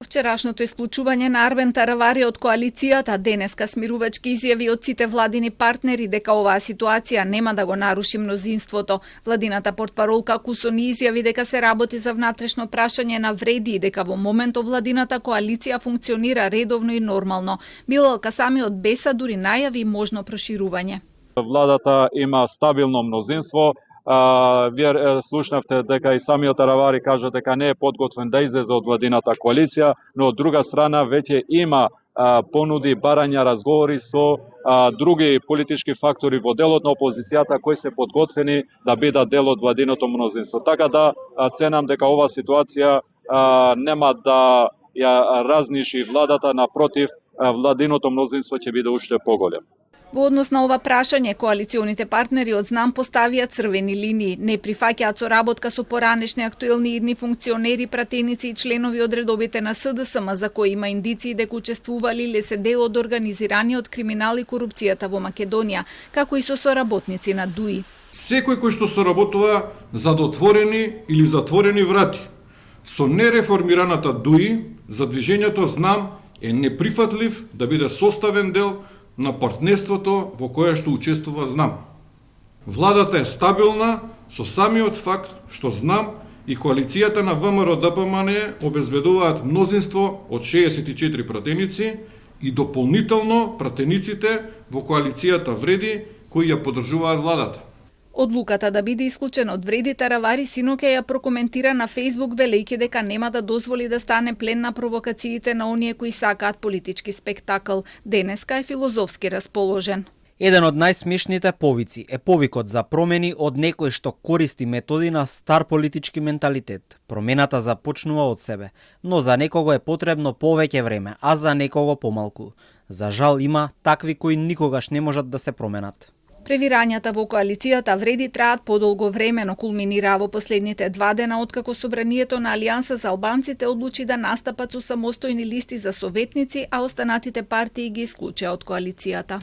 Вчерашното исклучување на Арбен Таравари од коалицијата денеска смирувачки изјави од сите владини партнери дека оваа ситуација нема да го наруши мнозинството. Владината портпаролка Кусони изјави дека се работи за внатрешно прашање на вреди и дека во моментов владината коалиција функционира редовно и нормално. Билал Касами од Беса дури најави можно проширување. Владата има стабилно мнозинство. Вие слушнавте дека и самиот Таравари кажа дека не е подготвен да излезе од владината коалиција, но од друга страна веќе има понуди, барања, разговори со други политички фактори во делот на опозицијата кои се подготвени да бидат дел од владиното мнозинство. Така да ценам дека оваа ситуација нема да ја разниши владата, напротив, владиното мнозинство ќе биде уште поголем. Во однос на ова прашање, коалиционите партнери од ЗНАМ поставија црвени линии, не прифаќаат соработка со поранешни актуелни идни функционери, пратеници и членови од редовите на СДСМ за кои има индиции дека учествували или се дел од организираниот криминал и корупцијата во Македонија, како и со соработници на ДУИ. Секој кој што соработува за отворени или затворени врати со нереформираната ДУИ за движењето ЗНАМ е неприфатлив да биде составен дел на партнерството во кое што учествува ЗНАМ. Владата е стабилна со самиот факт што ЗНАМ и коалицијата на ВМРО-ДПМН обезбедуваат мнозинство од 64 пратеници и дополнително пратениците во коалицијата Вреди кои ја поддржуваат владата. Одлуката да биде исклучен од Вреди Таравари синоќа ја прокоментира на Facebook велејќи дека нема да дозволи да стане плен на провокациите на оние кои сакаат политички спектакл. Денеска е филозофски расположен. Еден од најсмешните повици е повикот за промени од некој што користи методи на стар политички менталитет. Промената започнува од себе, но за некого е потребно повеќе време, а за некого помалку. За жал има такви кои никогаш не можат да се променат. Превирањата во коалицијата Вреди траат подолго време, но кулминираа во последните 2 дена откако собранието на Алијанса за албанците одлучи да настапат со самостојни листи за советници, а останатите партии ги исклучеа од коалицијата.